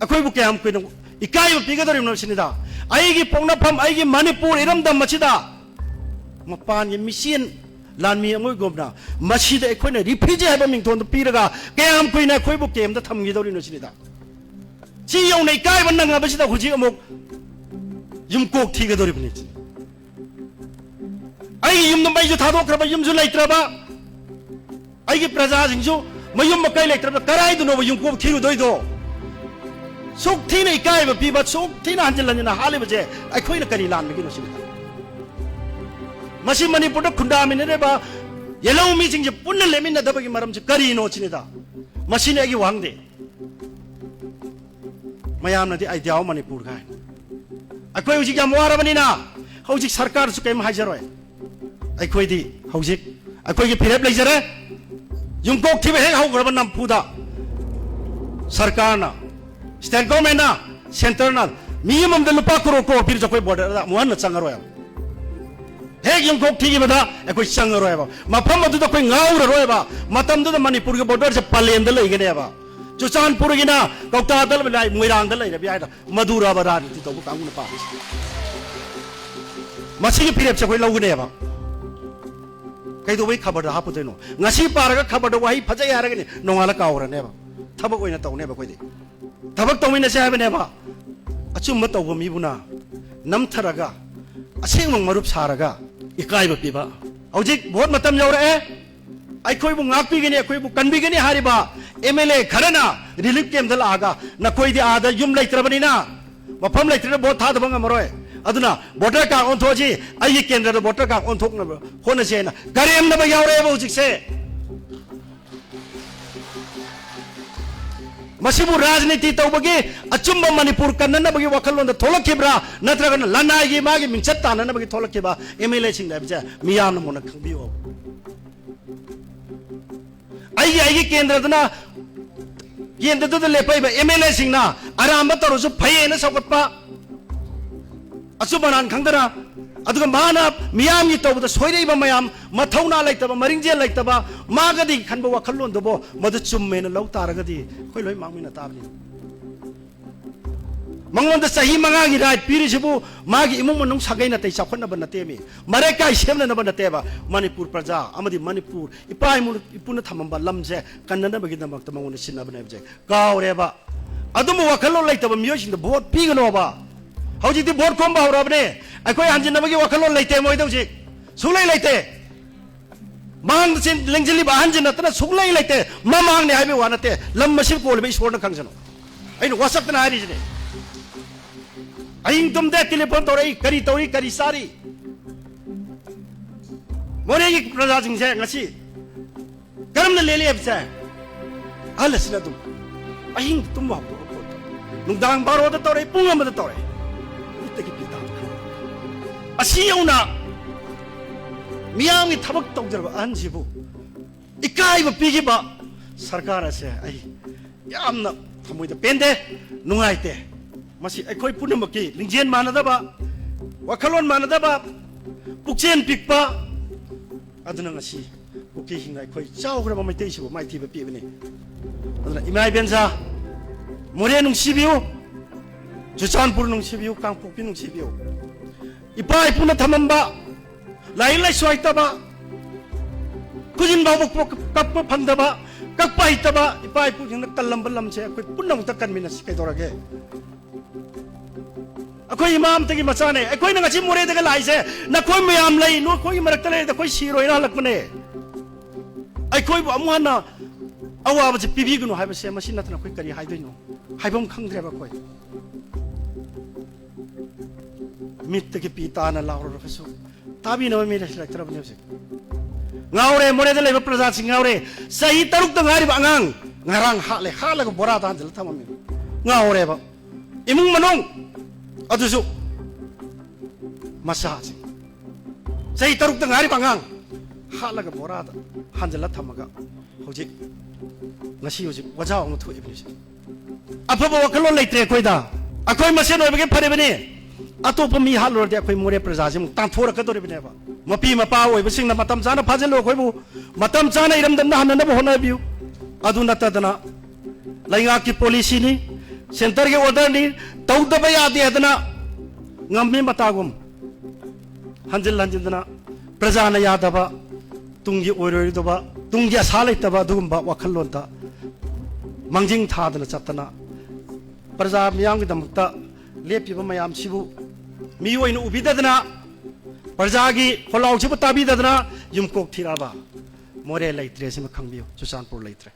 ꯑꯩꯈꯣꯏꯕꯨ ꯀꯌꯥꯝ ꯀꯨꯏꯅ ꯏꯀꯥꯏꯕ ꯄꯤꯒꯗꯧꯔꯤꯕꯅꯣ ꯁꯤꯅꯤꯗ ꯑꯩꯒꯤ ꯄꯣꯛꯅꯐꯝ ꯑꯩꯒꯤ ꯃꯅꯤꯄꯨꯔ ꯏꯔꯝꯗꯝ ꯑꯁꯤꯗ ꯃꯄꯥꯟꯒꯤ ꯃꯤꯆꯦꯟ ꯂꯥꯟꯃꯤ ꯑꯃꯒꯨꯝꯅ ꯃꯁꯤꯗ ꯑꯩꯈꯣꯏꯅ ꯔꯤꯐ꯭ꯌꯨꯖꯤ ꯍꯥꯏꯕ ꯃꯤꯡꯊꯣꯟꯗꯣ ꯄꯤꯔꯒ ꯀꯌꯥꯝ ꯀꯨꯏꯅ ꯑꯩꯈꯣꯏꯕꯨ ꯀꯦꯝꯗ ꯊꯝꯈꯤꯗꯧꯔꯤꯅꯣ ꯁꯤꯅꯤꯗ ꯁꯤ ꯌꯧꯅ ꯏꯀꯥꯏꯕ ꯅꯪꯉꯕꯁꯤꯗ ꯍꯧꯖꯤꯛ ꯑꯃꯨꯛ ꯌꯨꯝꯀꯣꯛ ꯊꯤꯒꯗꯧꯔꯤꯕꯅꯤ ꯑꯩꯒꯤ ꯌꯨꯝꯗ ꯃꯩꯁꯨ ꯊꯥꯗꯣꯛꯈ꯭ꯔꯕ ꯌꯨꯝꯁꯨ ꯂꯩꯇ꯭ꯔꯕ ꯑꯩꯒꯤ ꯄ꯭ꯔꯖꯥꯁꯤꯡꯁꯨ ꯃꯌꯨꯝ ꯃꯀꯩ ꯂꯩꯇ꯭ꯔꯕ ꯀꯔꯥꯏꯗꯅꯣꯕ ꯌꯨꯝꯀꯣꯛ ꯊꯤꯔꯨꯗꯣꯏꯗꯣ ꯁꯨꯛ ꯊꯤꯅ ꯏꯀꯥꯏꯕ ꯄꯤꯕ ꯁꯨꯛ ꯊꯤꯅ ꯍꯟꯖꯤꯟ ꯍꯟꯖꯤꯟꯅ ꯍꯥꯠꯂꯤꯕꯁꯦ ꯑꯩꯈꯣꯏꯅ ꯀꯔꯤ ꯂꯥꯟꯕꯒꯤꯅꯣ ꯁꯤꯅꯤꯗ ꯃꯁꯤ ꯃꯅꯤꯄꯨꯔꯗ ꯈꯨꯟꯗꯥꯃꯤꯟꯅꯔꯤꯕ ꯌꯦꯜꯍꯧ ꯃꯤꯁꯤꯡꯁꯦ ꯄꯨꯟꯅ ꯂꯩꯃꯤꯟꯅꯗꯕꯒꯤ ꯃꯔꯝꯁꯦ ꯀꯔꯤꯅꯣ ꯁꯤꯅꯤꯗ ꯃꯁꯤꯅꯤ ꯑꯩꯒꯤ ꯋꯥꯍꯪꯗꯤ ꯃꯌꯥꯝꯅꯗꯤ ꯑꯥꯏꯗꯤꯌꯥ ꯃꯅꯤꯄꯨꯔ ꯍꯥꯏ ꯑꯩꯈꯣꯏ ꯍꯧꯖꯤꯛ ꯌꯥꯝ ꯋꯥꯔꯕꯅꯤꯅ ꯍꯧꯖꯤꯛ ꯁꯔꯀꯥꯔꯁꯨ ꯀꯩꯝ ꯍꯥꯏꯖꯔꯣꯏ ꯑꯩꯈꯣꯏꯗꯤ ꯍꯧꯖꯤꯛ ꯑꯩꯈꯣꯏꯒꯤ ꯐꯤꯔꯦꯞ ꯂꯩꯖꯔꯦ ꯌꯨꯝꯀꯣꯛ ꯊꯤꯕ ꯍꯦꯛ ꯍꯧꯈ꯭ꯔꯕ ꯅꯝꯐꯨꯗ ꯁꯔꯀꯥꯔꯅ ꯁ꯭ꯇꯦꯠ ꯒꯣꯔꯃꯦꯟꯅ ꯁꯦꯟꯇꯔꯅ ꯃꯤ ꯑꯃꯃꯝꯗ ꯂꯨꯄꯥ ꯀꯔꯣꯔ ꯀꯔꯣꯔ ꯄꯤꯔꯁꯨ ꯑꯩꯈꯣꯏ ꯕꯣꯔꯗꯔꯗ ꯑꯃꯨꯛ ꯍꯟꯅ ꯆꯪꯉꯔꯣꯏ ꯍꯦꯛ ꯌꯨꯝꯀꯣꯛ ꯊꯤꯈꯤꯕꯗ ꯑꯩꯈꯣꯏ ꯆꯪꯉꯔꯣꯏꯕ ꯃꯐꯝ ꯑꯗꯨꯗ ꯑꯩꯈꯣꯏ ꯉꯥꯎꯔꯔꯣꯏꯕ ꯃꯇꯝꯗꯨꯗ ꯃꯅꯤꯄꯨꯔꯒꯤ ꯕꯣꯔꯗꯔꯁꯦ ꯄꯂꯦꯟꯗ ꯂꯩꯒꯅꯦꯕ ꯆꯨꯔꯆꯥꯟꯄꯨꯔꯒꯤꯅ ꯀꯧꯇꯥꯗ ꯂꯩ ꯃꯣꯏꯔꯥꯡꯗ ꯂꯩꯔꯕ ꯌꯥꯏꯗ ꯃꯗꯨꯔꯥꯕ ꯔꯥꯖꯅꯤꯇꯤ ꯇꯧꯕ ꯀꯥꯡꯕꯨꯅ ꯄꯥꯝꯃꯤꯁꯦ ꯃꯁꯤꯒꯤ ꯐꯤꯔꯦꯞꯁꯦ ꯑꯩꯈꯣꯏ ꯂꯧꯒꯅꯦꯕ ꯀꯩꯗꯧꯕꯩ ꯈꯕꯔꯗ ꯍꯥꯞꯄꯨꯗꯣꯏꯅꯣ ꯉꯁꯤ ꯄꯥꯔꯒ ꯈꯕꯔꯗ ꯋꯥꯍꯩ ꯐꯖꯩ ꯍꯥꯏꯔꯒꯅꯤ ꯅꯣꯡꯉꯥꯜꯂ ꯀꯥꯎꯔꯅꯦꯕ ꯊꯕꯛ ꯑꯣꯏꯅ ꯇꯧꯅꯦꯕ ꯑꯩꯈꯣꯏꯗꯤ ꯊꯕꯛ ꯇꯧꯃꯤꯟꯅꯁꯦ ꯍꯥꯏꯕꯅꯦꯕ ꯑꯆꯨꯝꯕ ꯇꯧꯕ ꯃꯤꯕꯨꯅ ꯅꯝꯊꯔꯒ ꯑꯁꯦꯡꯕ ꯃꯔꯨꯞ ꯁꯥꯔꯒ ꯏꯀꯥꯏꯕ ꯄꯤꯕ ꯍꯧꯖꯤꯛ ꯚꯣꯠ ꯃꯇꯝ ꯌꯧꯔꯛꯑꯦ ꯑꯩꯈꯣꯏꯕꯨ ꯉꯥꯛꯄꯤꯒꯅꯤ ꯑꯩꯈꯣꯏꯕꯨ ꯀꯟꯕꯤꯒꯅꯤ ꯍꯥꯏꯔꯤꯕ MLA ꯈꯔꯅ ꯔꯤꯂꯤꯐ ꯀꯦꯝꯗ ꯂꯥꯛꯑꯒ ꯅꯈꯣꯏꯗꯤ ꯑꯥꯗ ꯌꯨꯝ ꯂꯩꯇ꯭ꯔꯕꯅꯤꯅ ꯃꯐꯝ ꯂꯩꯇ꯭ꯔꯦ ꯚꯣꯠ ꯊꯥꯗꯕ ꯉꯝꯃꯔꯣꯏ ꯑꯗꯨꯅ ꯚꯣꯇꯔ ꯀꯥꯔꯗ ꯑꯣꯟꯊꯣꯛꯑꯁꯤ ꯑꯩꯒꯤ ꯀꯦꯟꯗ꯭ꯔꯗ ꯚꯣꯇꯔ ꯀꯥꯔꯗ ꯑꯣꯟꯊꯣꯛꯅꯕ ꯍꯣꯠꯅꯁꯤ ꯍꯥꯏꯅ ꯀꯔꯦꯝꯅꯕ ꯌꯥꯎꯔꯛꯑꯦꯕ ꯍꯧꯖꯤꯛꯁꯦ ꯃꯁꯤꯕꯨ ꯔꯥꯖꯅꯤꯇꯤ ꯇꯧꯕꯒꯤ ꯑꯆꯨꯝꯕ ꯃꯅꯤꯄꯨꯔ ꯀꯟꯅꯅꯕꯒꯤ ꯋꯥꯈꯜꯂꯣꯟꯗ ꯊꯣꯛꯂꯛꯈꯤꯕ꯭ꯔꯥ ꯅꯠꯇ꯭ꯔꯒꯅ ꯂꯅꯥꯏꯒꯤ ꯃꯥꯒꯤ ꯃꯤꯡꯆꯠ ꯇꯥꯟꯅꯅꯕꯒꯤ ꯊꯣꯛꯂꯛꯈꯤꯕ MLA ꯁꯤꯡ ꯍꯥꯏꯕꯁꯦ ꯃꯤꯌꯥꯝꯅ ꯃꯨꯟꯅ ꯈꯪꯕꯤꯌꯨ ꯑꯩꯒꯤ ꯀꯦꯟꯗ꯭ꯔꯗꯨꯅ ꯀꯦꯟꯗ꯭ꯔꯗꯨꯗ ꯂꯦꯞꯄꯛꯏꯕ MLA ꯁꯤꯡꯅ ꯑꯔꯥꯟꯕ ꯇꯧꯔꯁꯨ ꯐꯩꯌꯦꯅ ꯁꯧꯒꯠꯄ ꯑꯆꯨꯝ ꯑꯔꯥꯟ ꯈꯪꯗꯅ ꯑꯗꯨꯒ ꯃꯥꯅ ꯃꯤꯌꯥꯝꯒꯤ ꯇꯧꯕꯗ ꯁꯣꯏꯔꯛꯏꯕ ꯃꯌꯥꯝ ꯃꯊꯧꯅꯥ ꯂꯩꯇꯕ ꯃꯔꯤꯡꯖꯦꯜ ꯂꯩꯇꯕ ꯃꯥꯒꯗꯤ ꯈꯟꯕ ꯋꯥꯈꯜꯂꯣꯟꯗꯨꯕꯨ ꯃꯗꯨ ꯆꯨꯝꯃꯦꯅ ꯂꯧ ꯇꯥꯔꯒꯗꯤ ꯑꯩꯈꯣই ꯂꯣꯏ ꯃꯥꯡꯃꯤꯟꯅ ꯇꯥꯕꯅꯤ ꯃꯉꯣꯟꯗ ꯆꯍꯤ 5ꯒꯤ ꯔꯥꯏꯠ ꯄꯤꯔꯤꯁꯤꯕꯨ ꯃꯥꯒꯤ ꯏꯃꯨꯡ ꯃꯅꯨꯡ ꯁꯥꯒꯩ ꯅꯥꯇꯩ ꯆꯥꯎꯈꯠꯅꯕ ꯅꯠꯇꯦꯃꯤ ꯃꯔꯩꯀꯥꯏ ꯁꯦꯝꯅꯅꯕ ꯅꯠꯇꯦꯕ ꯃꯅꯤꯄꯨꯔ ꯄ꯭ꯔꯖꯥ ꯑꯃꯗꯤ ꯃꯅꯤꯄꯨꯔ ꯏꯄꯥ ꯏꯄꯨꯅ ꯊꯝꯃꯝꯕ ꯂꯝꯁꯦ ꯀꯟꯅꯅꯕꯒꯤꯗꯃꯛꯇ ꯃꯉꯣꯟꯗ ꯁꯤꯟꯅꯕꯅꯦ ꯍꯥꯏꯕꯁꯦ ꯀꯥꯎꯔꯦꯕ ꯑꯗꯨꯝꯕ ꯋꯥꯈꯜꯂꯣꯟ ꯂꯩꯇꯕ ꯃꯤꯑꯣꯏꯁꯤꯡꯗ ꯚꯣꯠ ꯄꯤꯒꯅꯣꯕ ꯍꯧꯖꯤꯛꯇꯤ ꯚꯣꯠ ꯈꯣꯝꯕ ꯍꯧꯔꯕꯅꯦ ꯑꯩꯈꯣꯏ ꯍꯟꯖꯤꯟꯅꯕꯒꯤ ꯋꯥꯈꯜꯂꯣꯟ ꯂꯩꯇꯦ ꯃꯣꯏꯗ ꯍꯧꯖꯤꯛ ꯁꯨꯡꯂꯩ ꯂꯩꯇꯦ ꯃꯥꯡꯗ ꯂꯦꯡꯖꯤꯜꯂꯤꯕ ꯑꯍꯟꯁꯤꯡ ꯅꯠꯇꯅ ꯁꯨꯡꯂꯩ ꯂꯩꯇꯦ ꯃꯃꯥꯡꯅꯦ ꯍꯥꯏꯕꯒꯤ ꯋꯥ ꯅꯠꯇꯦ ꯂꯝ ꯑꯁꯤ ꯀꯣꯜꯂꯤꯕ ꯏꯁꯣꯔꯅ ꯈꯪꯖꯅꯨ ꯑꯩꯅ ꯋꯥꯁꯛꯇꯅ ꯍꯥꯏꯔꯤꯁꯤꯅꯦ ꯑꯍꯤꯡ ꯇꯨꯝꯗꯦ ꯇꯦꯂꯤꯐꯣꯟ ꯇꯧꯔꯛꯏ ꯀꯔꯤ ꯇꯧꯔꯤ ꯀꯔꯤ ꯆꯥꯔꯤ ꯃꯣꯔꯦꯒꯤ ꯄ꯭ꯔꯖꯥꯁꯤꯡꯁꯦ ꯉꯁꯤ ꯀꯔꯝꯅ ꯂꯦꯜꯂꯤ ꯍꯥꯏꯕꯁꯦ ꯑꯍꯜ ꯑꯁꯤꯅ ꯑꯗꯨꯝ ꯑꯍꯤꯡ ꯇꯨꯝꯕ ꯍꯧꯗꯣꯛꯑ ꯐꯣꯟ ꯇꯧꯔꯛꯏ ꯅꯨꯡꯗꯥꯡ 12ꯗ ꯇꯧꯔꯛꯏ ꯄꯨꯡ 1ꯗ ꯇꯧꯔꯛꯏ ꯃꯤꯠꯇꯒꯤ ꯄꯤ ꯇꯥꯕ ꯑꯁꯤ ꯌꯧꯅ ꯃꯤꯌꯥꯝꯒꯤ ꯊꯕꯛ ꯇꯧꯖꯔꯕ ꯑꯍꯟꯁꯤꯕꯨ ꯏꯀꯥꯏꯕ ꯄꯤꯈꯤꯕ ꯁꯔꯀꯥꯔ ꯑꯁꯦ ꯑꯩ ꯌꯥꯝꯅ ꯊꯃꯣꯏꯗ ꯄꯦꯟꯗꯦ ꯅꯨꯡꯉꯥꯏꯇꯦ ꯃꯁꯤ ꯑꯩꯈꯣꯏ ꯄꯨꯝꯅꯃꯛꯀꯤ ꯂꯤꯡꯖꯦꯜ ꯃꯥꯟꯅꯗꯕ ꯋꯥꯈꯜꯂꯣꯟ ꯃꯥꯟꯅꯗꯕ ꯄꯨꯛꯆꯦꯜ ꯄꯤꯛꯄ ꯑꯗꯨꯅ ꯉꯁꯤ ꯀꯨꯀꯤꯁꯤꯡꯅ ꯑꯩꯈꯣꯏ ꯆꯥꯎꯈ꯭ꯔꯕ ꯃꯩꯇꯩꯁꯤꯕꯨ ꯃꯥꯏꯊꯤꯕ ꯄꯤꯕꯅꯤ ꯑꯗꯨꯅ ꯏꯃꯥ ꯏꯕꯦꯟꯁꯥ ꯃꯣꯔꯦ ꯅꯨꯡꯁꯤꯕꯤꯌꯨ ꯆꯨꯔꯆꯥꯟꯄꯨꯔ ꯅꯨꯡꯁꯤꯕꯤꯌꯨ ꯀꯥꯡꯄꯣꯛꯄꯤ ꯅꯨꯡꯁꯤꯕꯤꯌꯨ ꯏꯄꯥ ꯏꯄꯨꯅ ꯊꯝꯃꯝꯕ ꯂꯥꯏꯔꯤꯛ ꯂꯥꯏꯁꯨ ꯍꯩꯇꯕ ꯈꯨꯖꯤꯟ ꯐꯥꯎꯕ ꯀꯛꯄ ꯐꯪꯗꯕ ꯀꯛꯄ ꯍꯩꯇꯕ ꯏꯄꯥ ꯏꯄꯨꯁꯤꯡꯅ ꯀꯜꯂꯝꯕ ꯂꯝꯁꯦ ꯑꯩꯈꯣꯏ ꯄꯨꯝꯅꯃꯛꯇ ꯀꯟꯃꯤꯟꯅꯁꯤ ꯀꯩꯗꯧꯔꯒꯦ ꯑꯩꯈꯣꯏ ꯏꯃꯥ ꯑꯃꯇꯒꯤ ꯃꯆꯥꯅꯦ ꯑꯩꯈꯣꯏꯅ ꯉꯁꯤ ꯃꯣꯔꯦꯗꯒ ꯂꯥꯛꯏꯁꯦ ꯅꯈꯣꯏ ꯃꯌꯥꯝ ꯂꯩ ꯅꯈꯣꯏꯒꯤ ꯃꯔꯛꯇ ꯂꯩꯔꯗꯤ ꯑꯩꯈꯣꯏ ꯁꯤꯔꯣꯏꯅ ꯍꯜꯂꯛꯄꯅꯦ ꯑꯩꯈꯣꯏꯕꯨ ꯑꯃꯨꯛ ꯍꯟꯅ ꯑꯋꯥꯕꯁꯦ ꯄꯤꯕꯤꯒꯅꯨ ꯍꯥꯏꯕꯁꯦ ꯃꯁꯤ ꯅꯠꯇꯅ ꯑꯩꯈꯣꯏ ꯀꯔꯤ ꯍꯥꯏꯗꯣꯏꯅꯣ ꯍꯥꯏꯐꯝ ꯈꯪꯗ꯭ꯔꯦꯕ ꯑꯩꯈꯣꯏ ꯃꯤꯠꯇꯒꯤ ꯄꯤ ꯇꯥꯅ ꯂꯥꯎꯔꯒꯁꯨ ꯇꯥꯕꯤꯅꯕ ꯃꯤ ꯂꯩꯁꯤꯜꯂꯛꯇ꯭ꯔꯕꯅꯤ ꯍꯧꯖꯤꯛ ꯉꯥꯎꯔꯦ ꯃꯣꯔꯦꯗ ꯂꯩꯕ ꯄ꯭ꯔꯖꯥꯁꯤꯡ ꯉꯥꯎꯔꯦ ꯆꯍꯤ 3ꯇ ꯉꯥꯏꯔꯤꯕ ꯑꯉꯥꯡ ꯉꯔꯥꯡ ꯍꯥꯠꯂꯒ ꯕꯣꯔꯥꯗ ꯍꯥꯟꯖꯤꯜꯂ ꯊꯝꯃꯝꯃꯤ ꯉꯥꯎꯔꯦꯕ ꯏꯃꯨꯡ ꯃꯅꯨꯡ ꯑꯗꯨꯁꯨ ꯃꯆꯥꯁꯤꯡ ꯆꯍꯤ 3ꯇ ꯉꯥꯏꯔꯤꯕ ꯑꯉꯥꯡ ꯍꯥꯠꯂꯒ ꯕꯣꯔꯥꯗ ꯍꯥꯟꯖꯤꯜꯂ ꯊꯝꯃꯒ ꯍꯧꯖꯤꯛ ꯉꯁꯤ ꯋꯥꯖꯥꯎ ꯑꯃ ꯊꯣꯛꯏꯕꯅꯤ ꯑꯐꯕ ꯋꯥꯈꯜꯂꯣꯟ ꯂꯩꯇ꯭ꯔꯦ ꯑꯩꯈꯣꯏꯗ ꯑꯩꯈꯣꯏ ꯃꯁꯦꯟ ꯑꯣꯏꯕꯒꯤ ꯐꯔꯤꯕꯅꯤ ꯑꯇꯣꯞꯄ ꯃꯤ ꯍꯥꯠꯂꯨꯔꯗꯤ ꯑꯩꯈꯣꯏ ꯃꯣꯔꯦ ꯄ꯭ꯔꯖꯥꯁꯤ ꯑꯃꯨꯛ ꯇꯥꯟꯊꯣꯔꯛꯀꯗꯧꯔꯤꯕꯅꯦꯕ ꯃꯄꯤ ꯃꯄꯥ ꯑꯣꯏꯕꯁꯤꯡꯅ ꯃꯇꯝ ꯆꯥꯅ ꯐꯥꯖꯤꯜꯂꯨ ꯑꯩꯈꯣꯏꯕꯨ ꯃꯇꯝ ꯆꯥꯅ ꯏꯔꯝꯗꯝꯗ ꯍꯟꯅꯅꯕ ꯍꯣꯠꯅꯕꯤꯌꯨ ꯑꯗꯨ ꯅꯠꯇꯗꯅ ꯂꯩꯉꯥꯛꯀꯤ ꯄꯣꯂꯤꯁꯤꯅꯤ सेंटर के ऑर्डर नहीं तौदब यादे हदना ngami matagum hanjil hanjindana prajana yadaba tungi oiroi doba tungi asalai taba dugumba wakhallonta mangjing thadana chatana praja miyam gi damakta lepiba mayam sibu miyoina ubidadana praja gi kholaw sibu tabidadana yumkok thiraba more laitre sima khangbiyo chusanpur laitre